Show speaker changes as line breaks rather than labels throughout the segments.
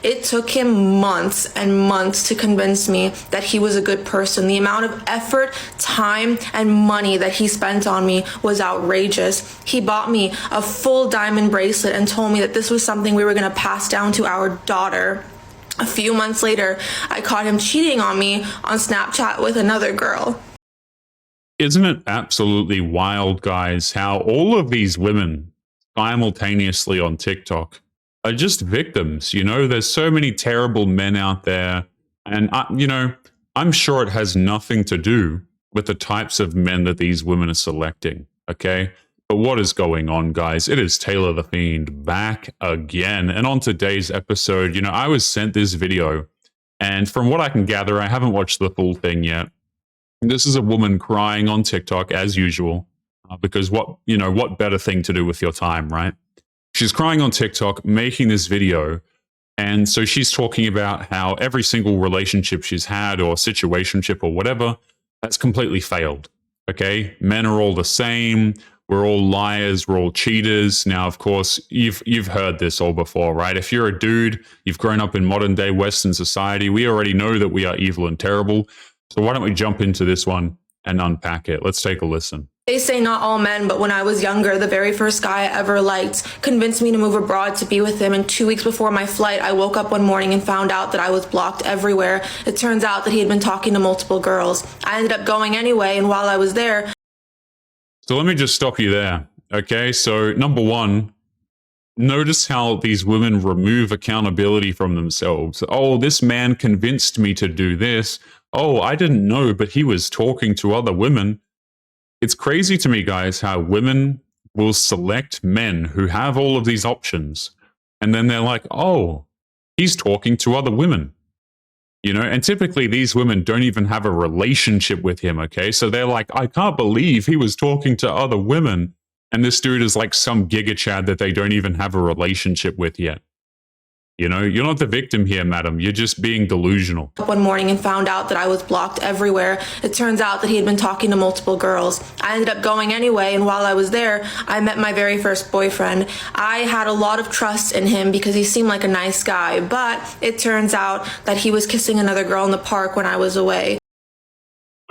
It took him months and months to convince me that he was a good person. The amount of effort, time, and money that he spent on me was outrageous. He bought me a full diamond bracelet and told me that this was something we were going to pass down to our daughter. A few months later, I caught him cheating on me on Snapchat with another girl.
Isn't it absolutely wild, guys, how all of these women simultaneously on TikTok are just victims? You know, there's so many terrible men out there. And, I'm sure it has nothing to do with the types of men that these women are selecting, okay? But what is going on, guys? It is Taylor the Fiend back again. And on today's episode, I was sent this video. And from what I can gather, I haven't watched the full thing yet. This is a woman crying on TikTok as usual, because what better thing to do with your time, right? She's crying on TikTok, making this video. And so she's talking about how every single relationship she's had or situationship or whatever, that's completely failed. Okay? Men are all the same. We're all liars. We're all cheaters. Now, of course, you've heard this all before, right? If you're a dude, you've grown up in modern day Western society, we already know that we are evil and terrible. So why don't we jump into this one and unpack it? Let's take a listen.
They say not all men, but when I was younger, the very first guy I ever liked convinced me to move abroad to be with him. And 2 weeks before my flight, I woke up one morning and found out that I was blocked everywhere. It turns out that he had been talking to multiple girls. I ended up going anyway, and while I was there...
So let me just stop you there, okay? So number one, notice how these women remove accountability from themselves. Oh, this man convinced me to do this. Oh, I didn't know, but he was talking to other women. It's crazy to me, guys, how women will select men who have all of these options. And then they're like, oh, he's talking to other women. And typically these women don't even have a relationship with him, okay? So they're like, I can't believe he was talking to other women. And this dude is like some giga chad that they don't even have a relationship with yet. You're not the victim here, madam. You're just being delusional.
One morning and found out that I was blocked everywhere. It turns out that he had been talking to multiple girls. I ended up going anyway, and while I was there, I met my very first boyfriend. I had a lot of trust in him because he seemed like a nice guy, but it turns out that he was kissing another girl in the park when I was away.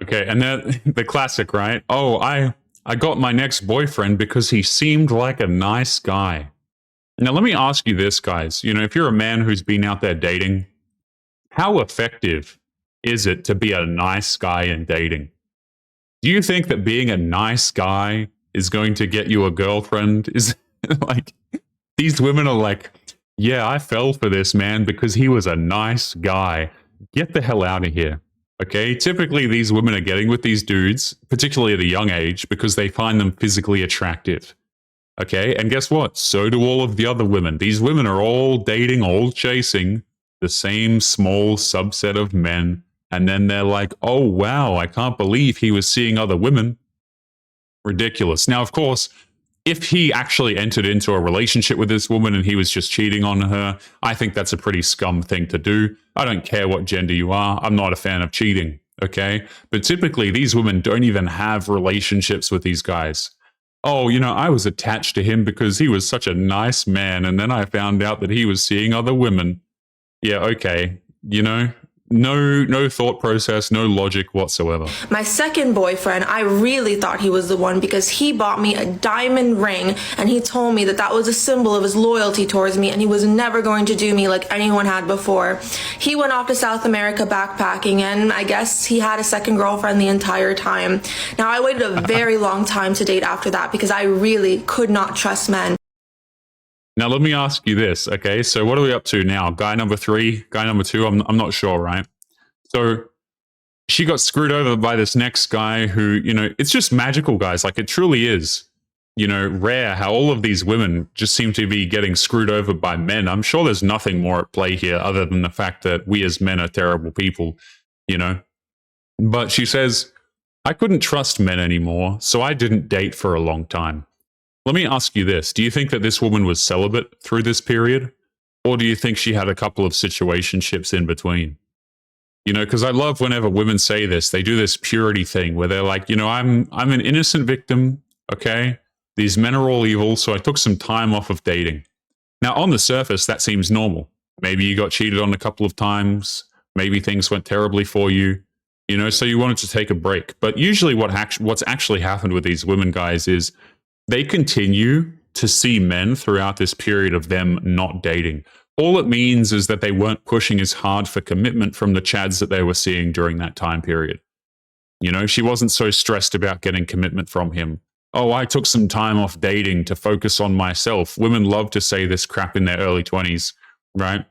Okay, and then the classic, right? Oh, I got my next boyfriend because he seemed like a nice guy. Now, let me ask you this, guys. If you're a man who's been out there dating, how effective is it to be a nice guy in dating? Do you think that being a nice guy is going to get you a girlfriend? Is like, these women are like, yeah, I fell for this man because he was a nice guy. Get the hell out of here. Okay, typically these women are getting with these dudes, particularly at a young age, because they find them physically attractive. Okay, and guess what? So do all of the other women. These women are all dating, all chasing the same small subset of men. And then they're like, oh, wow, I can't believe he was seeing other women. Ridiculous. Now, of course, if he actually entered into a relationship with this woman and he was just cheating on her, I think that's a pretty scum thing to do. I don't care what gender you are. I'm not a fan of cheating, okay? But typically, these women don't even have relationships with these guys. Oh, I was attached to him because he was such a nice man, and then I found out that he was seeing other women. Yeah, okay. No thought process, no logic whatsoever.
My second boyfriend, I really thought he was the one because he bought me a diamond ring and he told me that that was a symbol of his loyalty towards me and he was never going to do me like anyone had before. He went off to South America backpacking and I guess he had a second girlfriend the entire time. Now, I waited a very long time to date after that because I really could not trust men.
Now, let me ask you this, okay? So what are we up to now? Guy number 3, guy number 2, I'm not sure, right? So she got screwed over by this next guy who, it's just magical, guys. Like, it truly is, rare how all of these women just seem to be getting screwed over by men. I'm sure there's nothing more at play here other than the fact that we as men are terrible people, But she says, I couldn't trust men anymore, so I didn't date for a long time. Let me ask you this. Do you think that this woman was celibate through this period? Or do you think she had a couple of situationships in between? Because I love whenever women say this, they do this purity thing where they're like, I'm an innocent victim, okay? These men are all evil, so I took some time off of dating. Now, on the surface, that seems normal, Maybe you got cheated on a couple of times. Maybe things went terribly for you, so you wanted to take a break. But usually what's actually happened with these women, guys, is they continue to see men throughout this period of them not dating. All it means is that they weren't pushing as hard for commitment from the chads that they were seeing during that time period. She wasn't so stressed about getting commitment from him. Oh, I took some time off dating to focus on myself. Women love to say this crap in their early 20s, right?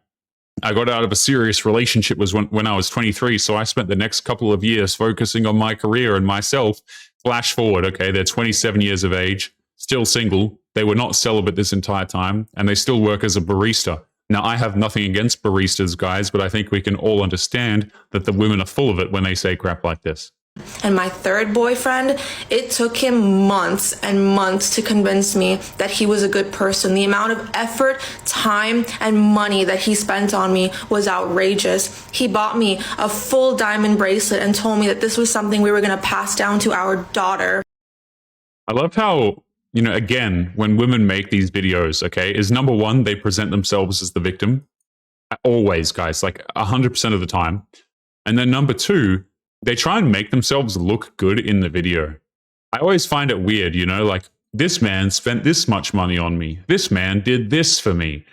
I got out of a serious relationship when I was 23, so I spent the next couple of years focusing on my career and myself. Flash forward, okay, they're 27 years of age, still single. They were not celibate this entire time, and they still work as a barista. Now, I have nothing against baristas, guys, but I think we can all understand that the women are full of it when they say crap like this.
And my third boyfriend, it took him months and months to convince me that he was a good person. The amount of effort, time, and money that he spent on me was outrageous. He bought me a full diamond bracelet and told me that this was something we were going to pass down to our daughter.
I love how, again, when women make these videos, okay, is number one, they present themselves as the victim. Always, guys, like 100% of the time. And then number two, they try and make themselves look good in the video. I always find it weird, like this man spent this much money on me. This man did this for me,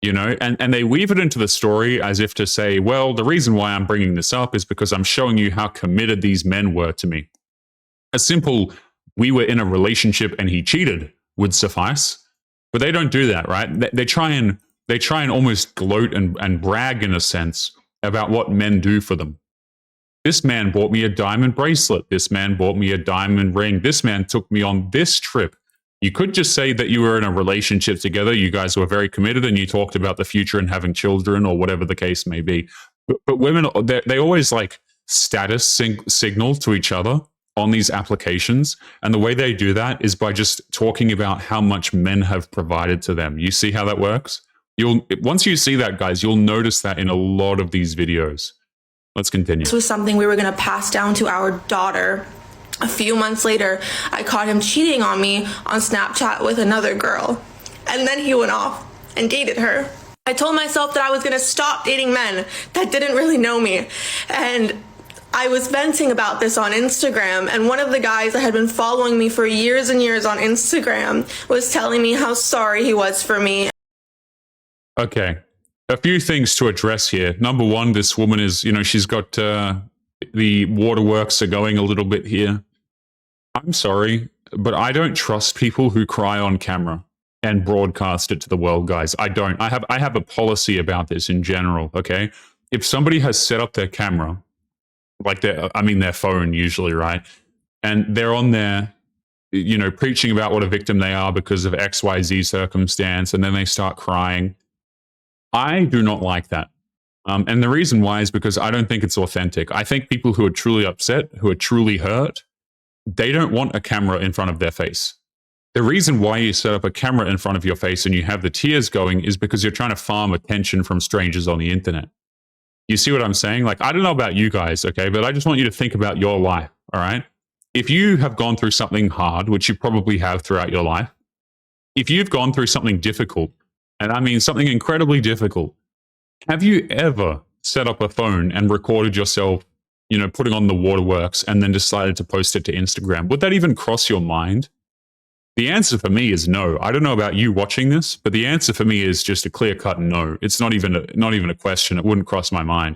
and they weave it into the story as if to say, well, the reason why I'm bringing this up is because I'm showing you how committed these men were to me. A simple, we were in a relationship and he cheated would suffice, but they don't do that, right? They try and almost gloat and brag in a sense about what men do for them. This man bought me a diamond bracelet. This man bought me a diamond ring. This man took me on this trip. You could just say that you were in a relationship together. You guys were very committed and you talked about the future and having children or whatever the case may be. But women, they always like status signal to each other on these applications. And the way they do that is by just talking about how much men have provided to them. You see how that works? Once you see that, guys, you'll notice that in a lot of these videos. Let's continue.
This was something we were going to pass down to our daughter. A few months later, I caught him cheating on me on Snapchat with another girl. And then he went off and dated her. I told myself that I was going to stop dating men that didn't really know me. And I was venting about this on Instagram, and one of the guys that had been following me for years and years on Instagram was telling me how sorry he was for me.
Okay. A few things to address here. Number one, this woman is, she's got the waterworks are going a little bit here. I'm sorry, but I don't trust people who cry on camera and broadcast it to the world, guys. I don't. I have a policy about this in general, okay? If somebody has set up their camera, like their phone usually, right? And they're on there, preaching about what a victim they are because of XYZ circumstance, and then they start crying. I do not like that. And the reason why is because I don't think it's authentic. I think people who are truly upset, who are truly hurt, they don't want a camera in front of their face. The reason why you set up a camera in front of your face and you have the tears going is because you're trying to farm attention from strangers on the internet. You see what I'm saying? Like, I don't know about you guys, okay, but I just want you to think about your life, all right? If you have gone through something hard, which you probably have throughout your life, if you've gone through something difficult, and I mean something incredibly difficult, have you ever set up a phone and recorded yourself, putting on the waterworks and then decided to post it to Instagram? Would that even cross your mind? The answer for me is no. I don't know about you watching this, but the answer for me is just a clear-cut no. It's not even a question. It wouldn't cross my mind.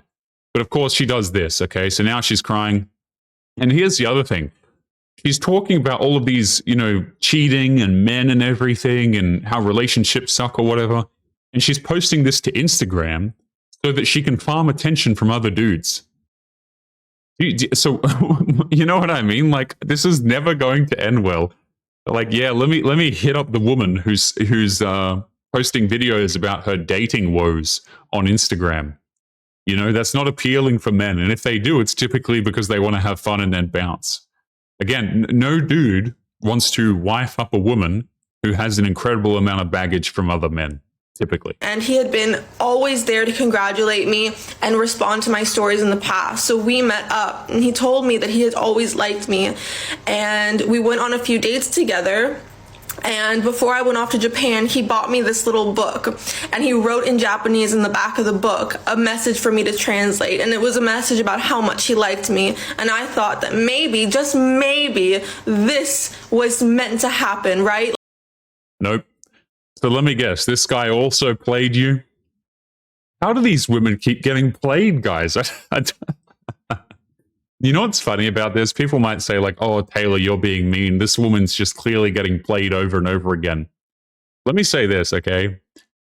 But of course she does this, okay? So now she's crying. And here's the other thing. She's talking about all of these, cheating and men and everything and how relationships suck or whatever. And she's posting this to Instagram so that she can farm attention from other dudes. So, you know what I mean? Like, this is never going to end well. Like, yeah, let me hit up the woman who's posting videos about her dating woes on Instagram. That's not appealing for men. And if they do, it's typically because they want to have fun and then bounce. Again, no dude wants to wife up a woman who has an incredible amount of baggage from other men, typically.
And he had been always there to congratulate me and respond to my stories in the past. So we met up and he told me that he had always liked me. And we went on a few dates together. And before I went off to Japan, he bought me this little book, and he wrote in Japanese in the back of the book a message for me to translate. And it was a message about how much he liked me. And I thought that maybe, just maybe, this was meant to happen, right?
Nope. So let me guess, this guy also played you? How do these women keep getting played, guys? You know what's funny about this? People might say like, oh, Taylor, you're being mean. This woman's just clearly getting played over and over again. Let me say this, okay?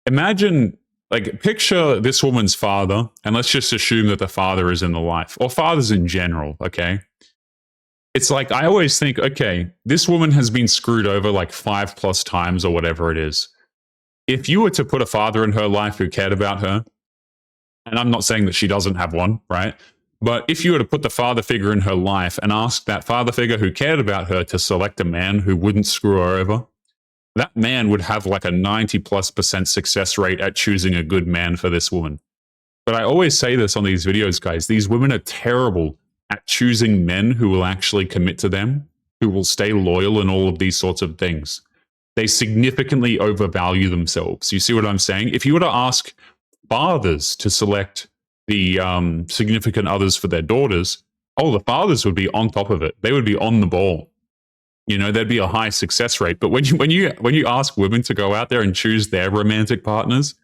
Imagine, like, picture this woman's father, and let's just assume that the father is in the life, or fathers in general, okay? It's like, I always think, okay, this woman has been screwed over like 5+ times or whatever it is. If you were to put a father in her life who cared about her, and I'm not saying that she doesn't have one, right? But if you were to put the father figure in her life and ask that father figure who cared about her to select a man who wouldn't screw her over, that man would have like a 90+% success rate at choosing a good man for this woman. But I always say this on these videos, guys. These women are terrible at choosing men who will actually commit to them, who will stay loyal and all of these sorts of things. They significantly overvalue themselves. You see what I'm saying? If you were to ask fathers to select the significant others for their daughters, oh, the fathers would be on top of it. They would be on the ball. You know, there'd be a high success rate. But when you ask women to go out there and choose their romantic partners,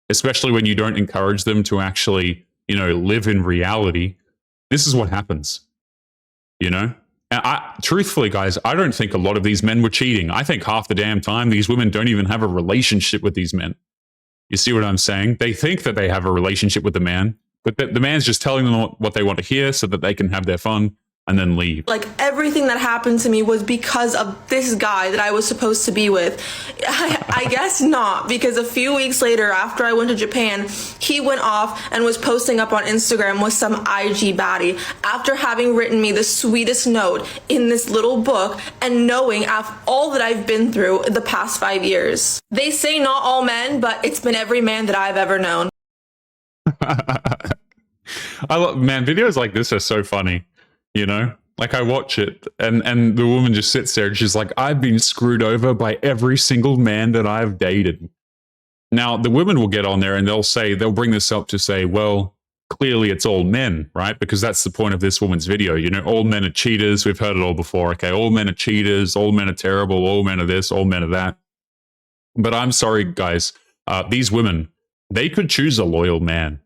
especially when you don't encourage them to actually, you know, live in reality, this is what happens. You know? And truthfully, guys, I don't think a lot of these men were cheating. I think half the damn time these women don't even have a relationship with these men. You see what I'm saying? They think that they have a relationship with the man, but the man's just telling them what they want to hear so that they can have their fun and then leave.
Like, everything that happened to me was because of this guy that I was supposed to be with. I guess not, because a few weeks later, after I went to Japan, he went off and was posting up on Instagram with some IG baddie after having written me the sweetest note in this little book and knowing all that I've been through the past 5 years. They say not all men, but it's been every man that I've ever known.
Man, videos like this are so funny. You know, like I watch it and the woman just sits there and she's like, I've been screwed over by every single man that I've dated. Now, the women will get on there and they'll bring this up to say, well, clearly it's all men, right? Because that's the point of this woman's video. You know, all men are cheaters. We've heard it all before. Okay, all men are cheaters. All men are terrible. All men are this. All men are that. But I'm sorry, guys. These women, they could choose a loyal man.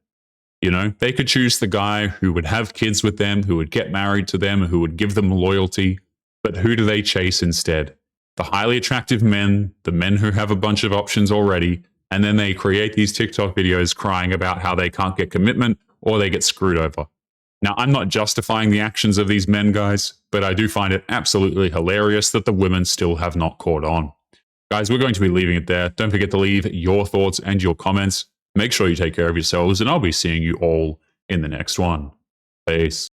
You know, they could choose the guy who would have kids with them, who would get married to them, who would give them loyalty. But who do they chase instead? The highly attractive men, the men who have a bunch of options already, and then they create these TikTok videos crying about how they can't get commitment or they get screwed over. Now, I'm not justifying the actions of these men, guys, but I do find it absolutely hilarious that the women still have not caught on. Guys, we're going to be leaving it there. Don't forget to leave your thoughts and your comments. Make sure you take care of yourselves, and I'll be seeing you all in the next one. Peace.